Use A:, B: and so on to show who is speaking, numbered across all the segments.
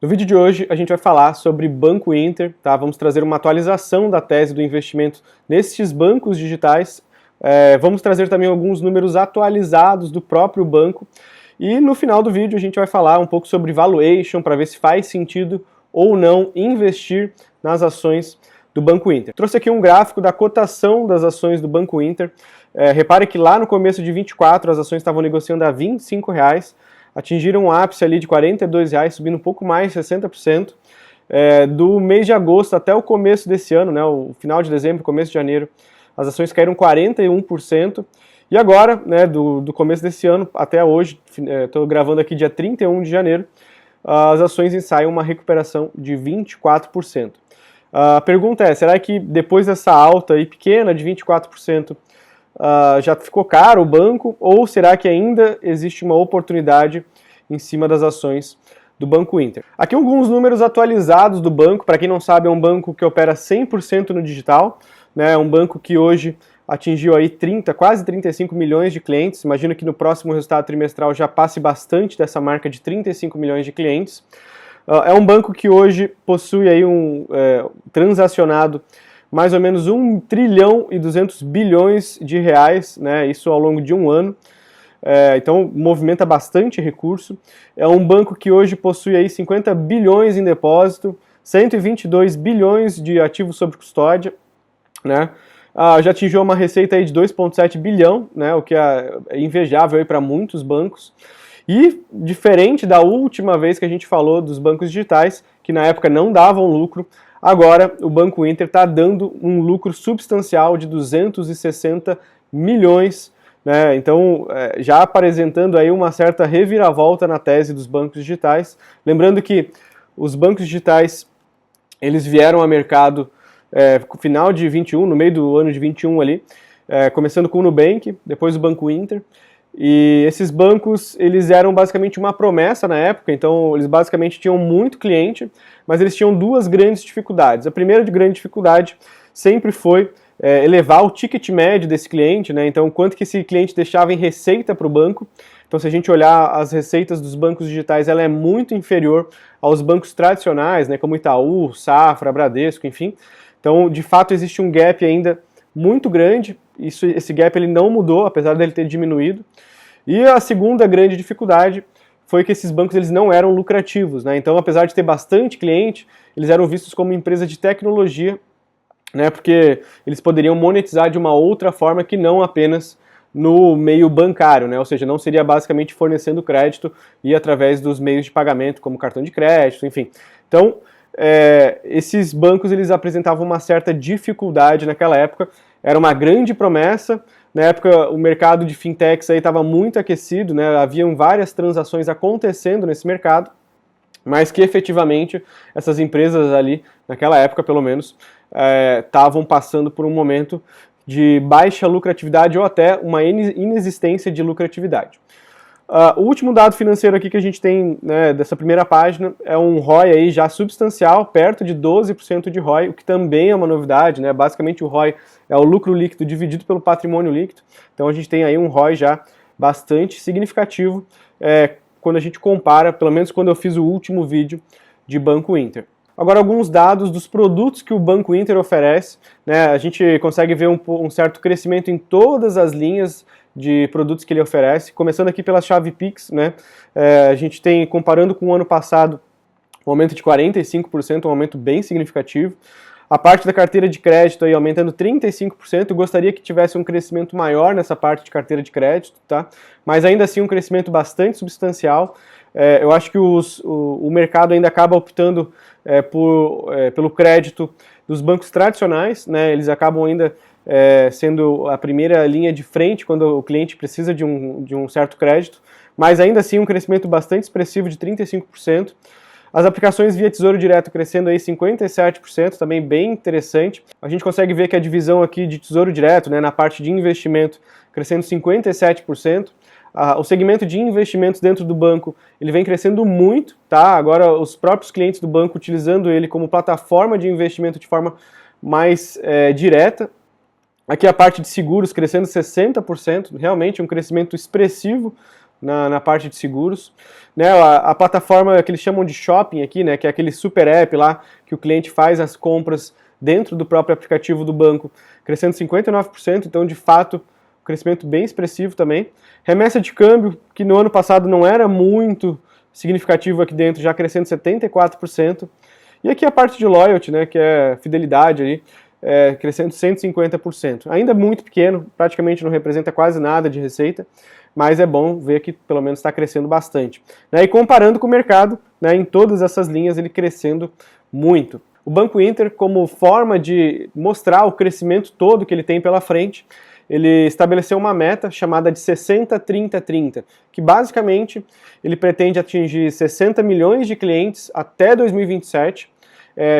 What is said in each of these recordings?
A: No vídeo de hoje a gente vai falar sobre Banco Inter, tá? Vamos trazer uma atualização da tese do investimento nesses bancos digitais. Vamos trazer também alguns números atualizados do próprio banco. E no final do vídeo a gente vai falar um pouco sobre valuation, para ver se faz sentido ou não investir nas ações do Banco Inter. Trouxe aqui um gráfico da cotação das ações do Banco Inter. Repare que lá no começo de 24 as ações estavam negociando a R$25, atingiram um ápice ali de R$42, subindo um pouco mais, 60%. Do mês de agosto até o começo desse ano, né, o final de dezembro, começo de janeiro, as ações caíram 41%. E agora, né, do começo desse ano até hoje, estou gravando aqui dia 31 de janeiro, as ações ensaiam uma recuperação de 24%. A pergunta é, será que depois dessa alta aí pequena de 24%, já ficou caro o banco, ou será que ainda existe uma oportunidade em cima das ações do Banco Inter? Aqui alguns números atualizados do banco. Para quem não sabe, é um banco que opera 100% no digital, né? É um banco que hoje atingiu aí quase 35 milhões de clientes. Imagino que no próximo resultado trimestral já passe bastante dessa marca de 35 milhões de clientes. É um banco que hoje possui aí transacionado mais ou menos 1 trilhão e 200 bilhões de reais, né, isso ao longo de um ano. Então movimenta bastante recurso. É um banco que hoje possui aí 50 bilhões em depósito, 122 bilhões de ativos sob custódia, né? Já atingiu uma receita aí de 2,7 bilhão, né, o que é invejável para muitos bancos. E diferente da última vez que a gente falou dos bancos digitais, que na época não davam lucro, agora o Banco Inter está dando um lucro substancial de 260 milhões, né? Então já apresentando aí uma certa reviravolta na tese dos bancos digitais. Lembrando que os bancos digitais eles vieram ao mercado no final de 21, no meio do ano de 21 ali, começando com o Nubank, depois o Banco Inter. E esses bancos, eles eram basicamente uma promessa na época, então eles basicamente tinham muito cliente, mas eles tinham duas grandes dificuldades. A primeira grande dificuldade sempre foi elevar o ticket médio desse cliente, né? Então quanto que esse cliente deixava em receita para o banco. Então se a gente olhar as receitas dos bancos digitais, ela é muito inferior aos bancos tradicionais, né? Como Itaú, Safra, Bradesco, enfim. Então de fato existe um gap ainda muito grande. Esse gap ele não mudou, apesar dele ter diminuído. E a segunda grande dificuldade foi que esses bancos eles não eram lucrativos, né? Então, apesar de ter bastante cliente, eles eram vistos como empresa de tecnologia, né? Porque eles poderiam monetizar de uma outra forma que não apenas no meio bancário, né? Ou seja, não seria basicamente fornecendo crédito e através dos meios de pagamento, como cartão de crédito, enfim. Então, esses bancos eles apresentavam uma certa dificuldade naquela época. Era uma grande promessa. Na época, o mercado de fintechs estava muito aquecido, né? Haviam várias transações acontecendo nesse mercado, mas que efetivamente essas empresas ali, naquela época pelo menos, estavam passando por um momento de baixa lucratividade ou até uma inexistência de lucratividade. O último dado financeiro aqui que a gente tem, né, dessa primeira página é um ROI aí já substancial, perto de 12% de ROI, o que também é uma novidade, né? Basicamente o ROI é o lucro líquido dividido pelo patrimônio líquido, então a gente tem aí um ROI já bastante significativo quando a gente compara, pelo menos quando eu fiz o último vídeo de Banco Inter. Agora alguns dados dos produtos que o Banco Inter oferece, né? A gente consegue ver um certo crescimento em todas as linhas de produtos que ele oferece, começando aqui pela chave Pix, né? A gente tem, comparando com o ano passado, um aumento de 45%, um aumento bem significativo. A parte da carteira de crédito aí aumentando 35%, eu gostaria que tivesse um crescimento maior nessa parte de carteira de crédito, tá? Mas ainda assim um crescimento bastante substancial. Eu acho que o mercado ainda acaba optando pelo crédito dos bancos tradicionais, né? Eles acabam ainda sendo a primeira linha de frente quando o cliente precisa de um certo crédito, mas ainda assim um crescimento bastante expressivo de 35%. As aplicações via Tesouro Direto crescendo aí 57%, também bem interessante. A gente consegue ver que a divisão aqui de Tesouro Direto, né, na parte de investimento, crescendo 57%. O segmento de investimentos dentro do banco, ele vem crescendo muito, tá? Agora os próprios clientes do banco utilizando ele como plataforma de investimento de forma mais direta. Aqui a parte de seguros crescendo 60%, realmente um crescimento expressivo na parte de seguros. Né, a plataforma que eles chamam de shopping aqui, né, que é aquele super app lá que o cliente faz as compras dentro do próprio aplicativo do banco, crescendo 59%, então de fato crescimento bem expressivo também. Remessa de câmbio, que no ano passado não era muito significativo aqui dentro, já crescendo 74%. E aqui a parte de loyalty, né, que é fidelidade ali, crescendo 150%. Ainda muito pequeno, praticamente não representa quase nada de receita, mas é bom ver que pelo menos está crescendo bastante. Né, e comparando com o mercado, né, em todas essas linhas ele crescendo muito. O Banco Inter, como forma de mostrar o crescimento todo que ele tem pela frente, ele estabeleceu uma meta chamada de 60-30-30, que basicamente ele pretende atingir 60 milhões de clientes até 2027,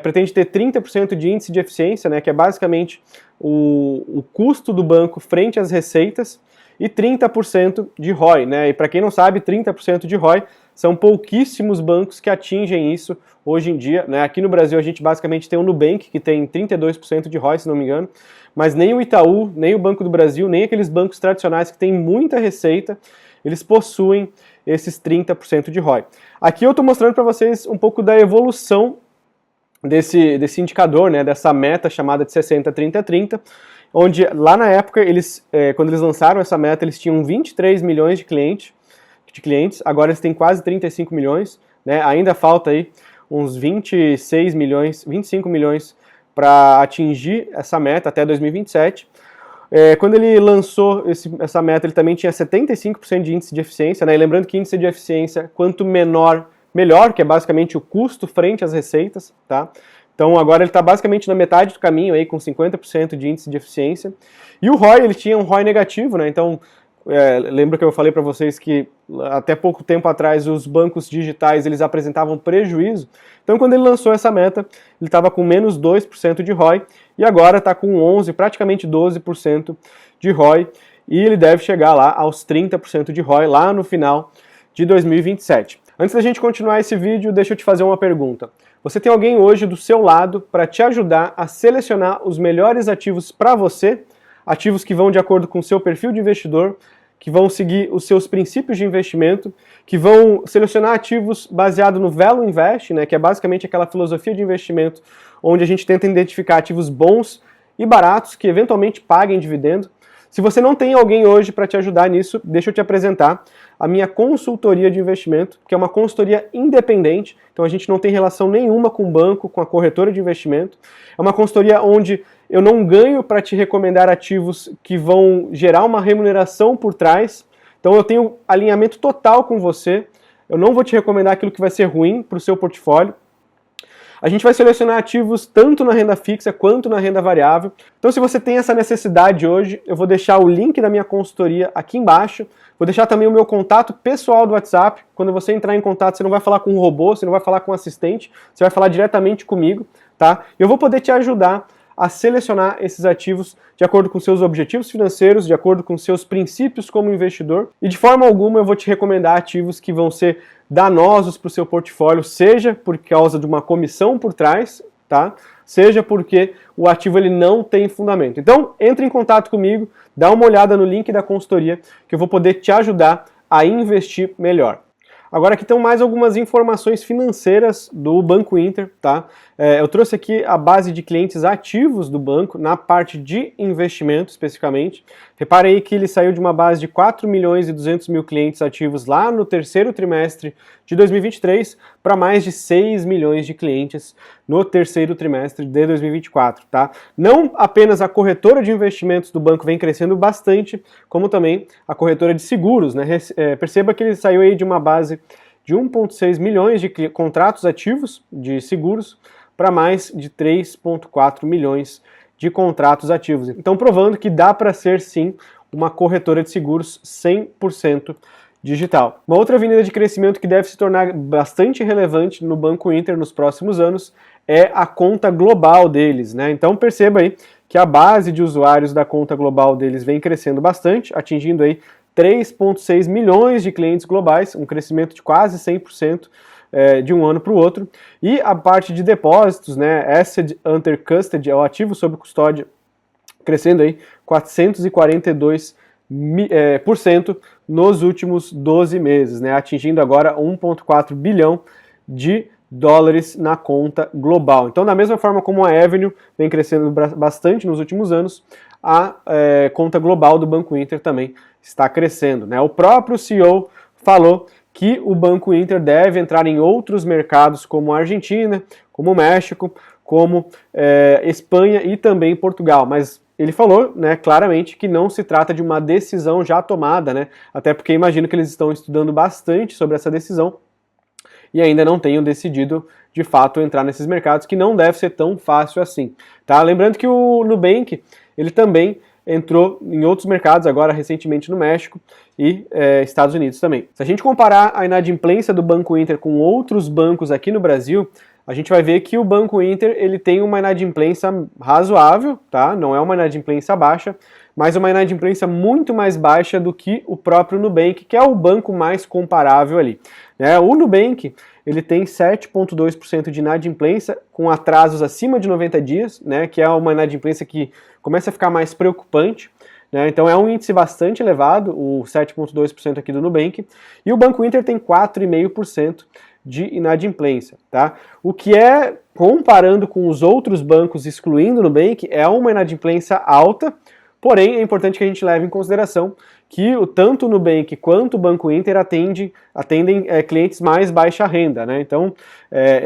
A: pretende ter 30% de índice de eficiência, né, que é basicamente o custo do banco frente às receitas, e 30% de ROI, né? E para quem não sabe, 30% de ROI são pouquíssimos bancos que atingem isso hoje em dia, né? Aqui no Brasil a gente basicamente tem o Nubank, que tem 32% de ROI, se não me engano, mas nem o Itaú, nem o Banco do Brasil, nem aqueles bancos tradicionais que têm muita receita, eles possuem esses 30% de ROI. Aqui eu estou mostrando para vocês um pouco da evolução desse indicador, né? Dessa meta chamada de 60-30-30, onde lá na época, quando eles lançaram essa meta, eles tinham 23 milhões de clientes, agora eles têm quase 35 milhões, né? Ainda falta aí uns 26 milhões, 25 milhões para atingir essa meta até 2027. Quando ele lançou essa meta, ele também tinha 75% de índice de eficiência, né? E lembrando que índice de eficiência, quanto menor, melhor, que é basicamente o custo frente às receitas, tá? Então agora ele está basicamente na metade do caminho, aí, com 50% de índice de eficiência. E o ROI, ele tinha um ROI negativo, né? Então, lembra que eu falei para vocês que até pouco tempo atrás os bancos digitais eles apresentavam prejuízo. Então quando ele lançou essa meta, ele estava com menos 2% de ROI e agora está com 11%, praticamente 12% de ROI. E ele deve chegar lá aos 30% de ROI lá no final de 2027. Antes da gente continuar esse vídeo, deixa eu te fazer uma pergunta. Você tem alguém hoje do seu lado para te ajudar a selecionar os melhores ativos para você, ativos que vão de acordo com o seu perfil de investidor, que vão seguir os seus princípios de investimento, que vão selecionar ativos baseado no Value Invest, né, que é basicamente aquela filosofia de investimento onde a gente tenta identificar ativos bons e baratos que eventualmente paguem dividendo. Se você não tem alguém hoje para te ajudar nisso, deixa eu te apresentar a minha consultoria de investimento, que é uma consultoria independente, então a gente não tem relação nenhuma com o banco, com a corretora de investimento. É uma consultoria onde eu não ganho para te recomendar ativos que vão gerar uma remuneração por trás, então eu tenho alinhamento total com você, eu não vou te recomendar aquilo que vai ser ruim para o seu portfólio. A gente vai selecionar ativos tanto na renda fixa quanto na renda variável. Então se você tem essa necessidade hoje, eu vou deixar o link da minha consultoria aqui embaixo. Vou deixar também o meu contato pessoal do WhatsApp. Quando você entrar em contato, você não vai falar com um robô, você não vai falar com um assistente, você vai falar diretamente comigo, tá? Eu vou poder te ajudar a selecionar esses ativos de acordo com seus objetivos financeiros, de acordo com seus princípios como investidor, e de forma alguma eu vou te recomendar ativos que vão ser danosos para o seu portfólio, seja por causa de uma comissão por trás, tá? Seja porque o ativo ele não tem fundamento. Então, entre em contato comigo, dá uma olhada no link da consultoria, que eu vou poder te ajudar a investir melhor. Agora aqui estão mais algumas informações financeiras do Banco Inter, tá? Eu trouxe aqui a base de clientes ativos do banco, na parte de investimento especificamente. Reparem aí que ele saiu de uma base de 4 milhões e 200 mil clientes ativos lá no terceiro trimestre de 2023 para mais de 6 milhões de clientes no terceiro trimestre de 2024, tá? Não apenas a corretora de investimentos do banco vem crescendo bastante, como também a corretora de seguros, né? Perceba que ele saiu aí de uma base de 1,6 milhões de contratos ativos de seguros para mais de 3,4 milhões de contratos ativos. Então, provando que dá para ser, sim, uma corretora de seguros 100% digital. Uma outra avenida de crescimento que deve se tornar bastante relevante no Banco Inter nos próximos anos é a conta global deles, né? Então, perceba aí que a base de usuários da conta global deles vem crescendo bastante, atingindo aí 3,6 milhões de clientes globais, um crescimento de quase 100% de um ano para o outro. E a parte de depósitos, né, Asset Under Custody, é o ativo sob custódia, crescendo aí 442 por cento nos últimos 12 meses, né, atingindo agora 1,4 bilhão de dólares na conta global. Então, da mesma forma como a Avenue vem crescendo bastante nos últimos anos, a conta global do Banco Inter também está crescendo, né? O próprio CEO falou que o Banco Inter deve entrar em outros mercados como a Argentina, como o México, como Espanha e também Portugal, mas ele falou, né, claramente que não se trata de uma decisão já tomada, né, até porque imagino que eles estão estudando bastante sobre essa decisão e ainda não tenham decidido de fato entrar nesses mercados, que não deve ser tão fácil assim, tá? Lembrando que o Nubank, ele também entrou em outros mercados, agora recentemente no México e Estados Unidos também. Se a gente comparar a inadimplência do Banco Inter com outros bancos aqui no Brasil, a gente vai ver que o Banco Inter ele tem uma inadimplência razoável, tá? Não é uma inadimplência baixa, mas uma inadimplência muito mais baixa do que o próprio Nubank, que é o banco mais comparável ali. O Nubank ele tem 7,2% de inadimplência, com atrasos acima de 90 dias, né, que é uma inadimplência que começa a ficar mais preocupante. Então é um índice bastante elevado, o 7,2% aqui do Nubank, e o Banco Inter tem 4,5% de inadimplência, tá? O que é, comparando com os outros bancos, excluindo o Nubank, é uma inadimplência alta, porém é importante que a gente leve em consideração que tanto o Nubank quanto o Banco Inter atendem clientes mais baixa renda, né? Então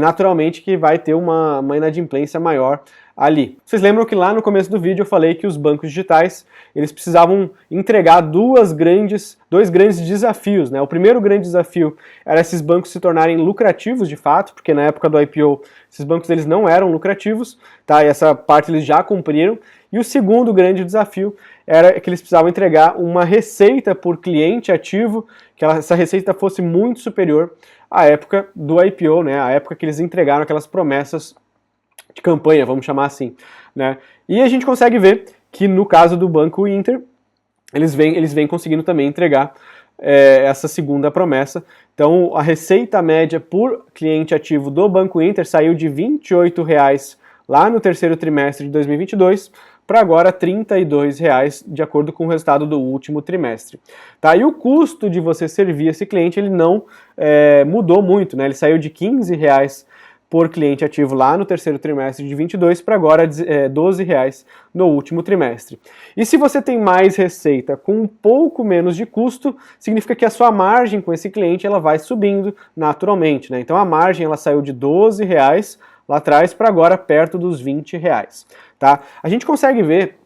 A: naturalmente que vai ter uma inadimplência maior ali. Vocês lembram que lá no começo do vídeo eu falei que os bancos digitais eles precisavam entregar dois grandes desafios, né? O primeiro grande desafio era esses bancos se tornarem lucrativos de fato, porque na época do IPO esses bancos eles não eram lucrativos, tá? E essa parte eles já cumpriram. E o segundo grande desafio era que eles precisavam entregar uma receita por cliente ativo, que essa receita fosse muito superior à época do IPO, né? A época que eles entregaram aquelas promessas de campanha, vamos chamar assim, né? E a gente consegue ver que no caso do Banco Inter, eles vêm conseguindo também entregar essa segunda promessa. Então, a receita média por cliente ativo do Banco Inter saiu de R$ 28,00 lá no terceiro trimestre de 2022 para agora R$ 32,00, de acordo com o resultado do último trimestre. Tá? E o custo de você servir esse cliente ele não mudou muito, né? Ele saiu de R$ 15,00 por cliente ativo lá no terceiro trimestre de 22 para agora R$ 12,00 no último trimestre. E se você tem mais receita com um pouco menos de custo, significa que a sua margem com esse cliente ela vai subindo naturalmente, né? Então a margem ela saiu de R$ 12,00 lá atrás para agora perto dos R$ 20,00, tá? A gente consegue ver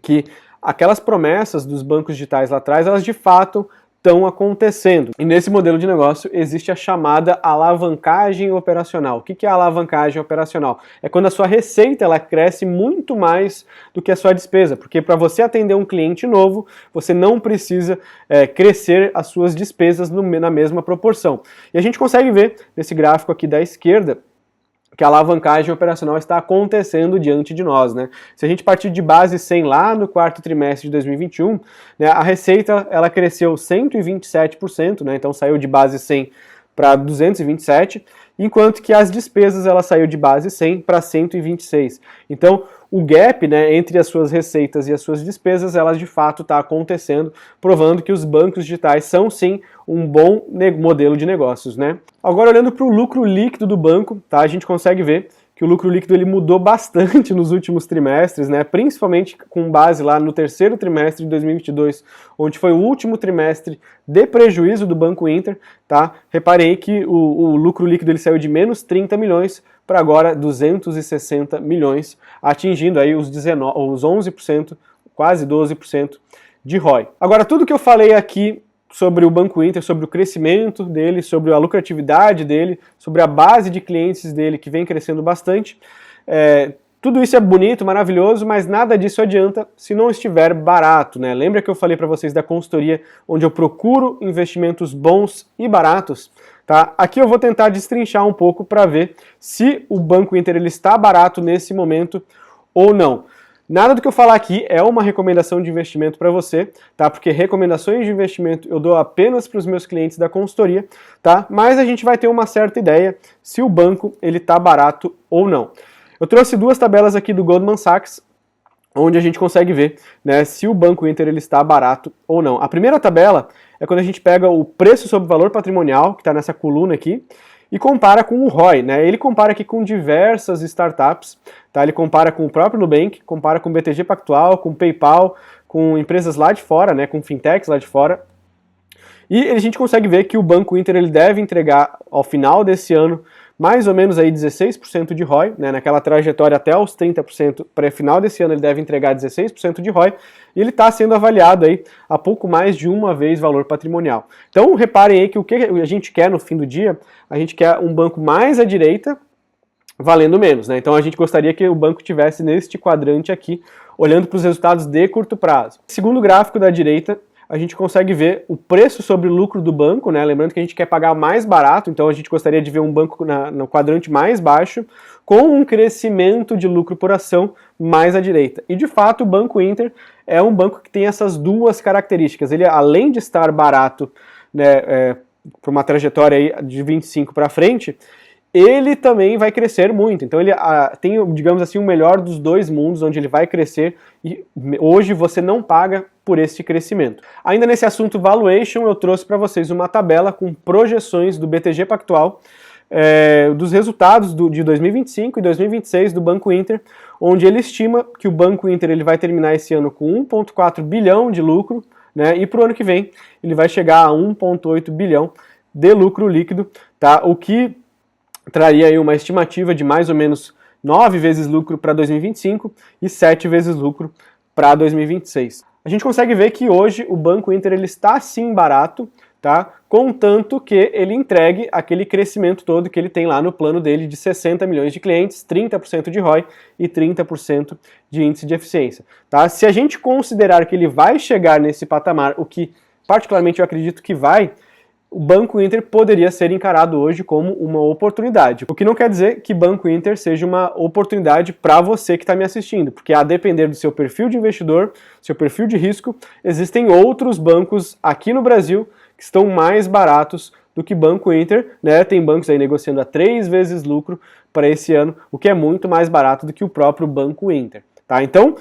A: que aquelas promessas dos bancos digitais lá atrás, elas de fato estão acontecendo. E nesse modelo de negócio existe a chamada alavancagem operacional. O que é a alavancagem operacional? É quando a sua receita ela cresce muito mais do que a sua despesa, porque para você atender um cliente novo, você não precisa crescer as suas despesas na mesma proporção. E a gente consegue ver nesse gráfico aqui da esquerda que a alavancagem operacional está acontecendo diante de nós, né? Se a gente partir de base 100 lá no quarto trimestre de 2021, né, a receita ela cresceu 127%, né? Então saiu de base 100 para 227, enquanto que as despesas ela saiu de base 100 para 126. Então o gap, né, entre as suas receitas e as suas despesas, elas de fato está acontecendo, provando que os bancos digitais são sim um bom modelo de negócios, né? Agora olhando para o lucro líquido do banco, tá, a gente consegue ver que o lucro líquido ele mudou bastante nos últimos trimestres, né? Principalmente com base lá no terceiro trimestre de 2022, onde foi o último trimestre de prejuízo do Banco Inter, tá? Reparei que o lucro líquido ele saiu de menos 30 milhões para agora 260 milhões, atingindo aí os 11%, quase 12% de ROI. Agora, tudo que eu falei aqui sobre o Banco Inter, sobre o crescimento dele, sobre a lucratividade dele, sobre a base de clientes dele que vem crescendo bastante. Tudo isso é bonito, maravilhoso, mas nada disso adianta se não estiver barato, né? Lembra que eu falei para vocês da consultoria onde eu procuro investimentos bons e baratos? Tá? Aqui eu vou tentar destrinchar um pouco para ver se o Banco Inter ele está barato nesse momento ou não. Nada do que eu falar aqui é uma recomendação de investimento para você, tá? Porque recomendações de investimento eu dou apenas para os meus clientes da consultoria, tá? Mas a gente vai ter uma certa ideia se o banco ele tá barato ou não. Eu trouxe duas tabelas aqui do Goldman Sachs, onde a gente consegue ver, né, se o Banco Inter ele está barato ou não. A primeira tabela é quando a gente pega o preço sobre valor patrimonial, que está nessa coluna aqui, e compara com o ROI, né? Ele compara aqui com diversas startups, tá? Ele compara com o próprio Nubank, compara com o BTG Pactual, com o PayPal, com empresas lá de fora, né, com fintechs lá de fora. E a gente consegue ver que o Banco Inter ele deve entregar ao final desse ano mais ou menos aí 16% de ROI, né, naquela trajetória até os 30%, para o final desse ano ele deve entregar 16% de ROI, e ele está sendo avaliado aí a pouco mais de uma vez valor patrimonial. Então reparem aí que o que a gente quer no fim do dia, a gente quer um banco mais à direita, valendo menos, né? Então a gente gostaria que o banco tivesse neste quadrante aqui, olhando para os resultados de curto prazo. Segundo gráfico da direita, a gente consegue ver o preço sobre lucro do banco, né? Lembrando que a gente quer pagar mais barato, então a gente gostaria de ver um banco no quadrante mais baixo, com um crescimento de lucro por ação mais à direita. E de fato o Banco Inter é um banco que tem essas duas características. Ele, além de estar barato, né, por uma trajetória aí de 25 para frente, ele também vai crescer muito. Então ele tem, digamos assim, o melhor dos dois mundos, onde ele vai crescer e hoje você não paga por esse crescimento. Ainda nesse assunto valuation, eu trouxe para vocês uma tabela com projeções do BTG Pactual, dos resultados de 2025 e 2026 do Banco Inter, onde ele estima que o Banco Inter ele vai terminar esse ano com 1,4 bilhão de lucro, né, e para o ano que vem ele vai chegar a 1,8 bilhão de lucro líquido, tá? O que traria aí uma estimativa de mais ou menos 9 vezes lucro para 2025 e 7 vezes lucro para 2026. A gente consegue ver que hoje o Banco Inter ele está sim barato, tá? Contanto que ele entregue aquele crescimento todo que ele tem lá no plano dele de 60 milhões de clientes, 30% de ROI e 30% de índice de eficiência, tá? Se a gente considerar que ele vai chegar nesse patamar, o que particularmente eu acredito que vai, o Banco Inter poderia ser encarado hoje como uma oportunidade. O que não quer dizer que Banco Inter seja uma oportunidade para você que está me assistindo, porque a depender do seu perfil de investidor, seu perfil de risco, existem outros bancos aqui no Brasil que estão mais baratos do que Banco Inter, né? Tem bancos aí negociando a 3 vezes lucro para esse ano, o que é muito mais barato do que o próprio Banco Inter. Tá? Então,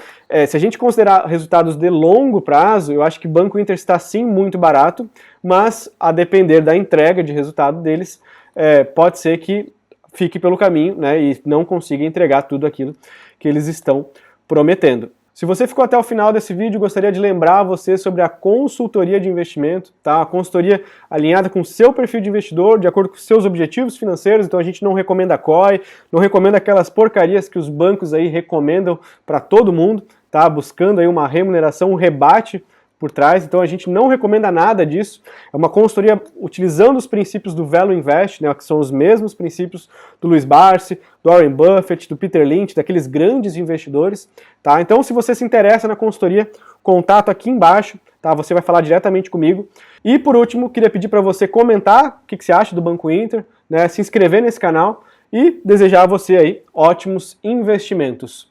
A: se a gente considerar resultados de longo prazo, eu acho que Banco Inter está sim muito barato, mas a depender da entrega de resultado deles, pode ser que fique pelo caminho, né, e não consiga entregar tudo aquilo que eles estão prometendo. Se você ficou até o final desse vídeo, gostaria de lembrar você sobre a consultoria de investimento, tá? A consultoria alinhada com o seu perfil de investidor, de acordo com os seus objetivos financeiros, então a gente não recomenda COI, não recomenda aquelas porcarias que os bancos aí recomendam para todo mundo, tá? Buscando aí uma remuneração, um rebate por trás, então a gente não recomenda nada disso. É uma consultoria utilizando os princípios do Value Invest, né, que são os mesmos princípios do Luiz Barsi, do Warren Buffett, do Peter Lynch, daqueles grandes investidores, tá? Então, se você se interessa na consultoria, contato aqui embaixo, tá? Você vai falar diretamente comigo. E por último, queria pedir para você comentar o que você acha do Banco Inter, né, se inscrever nesse canal e desejar a você aí ótimos investimentos.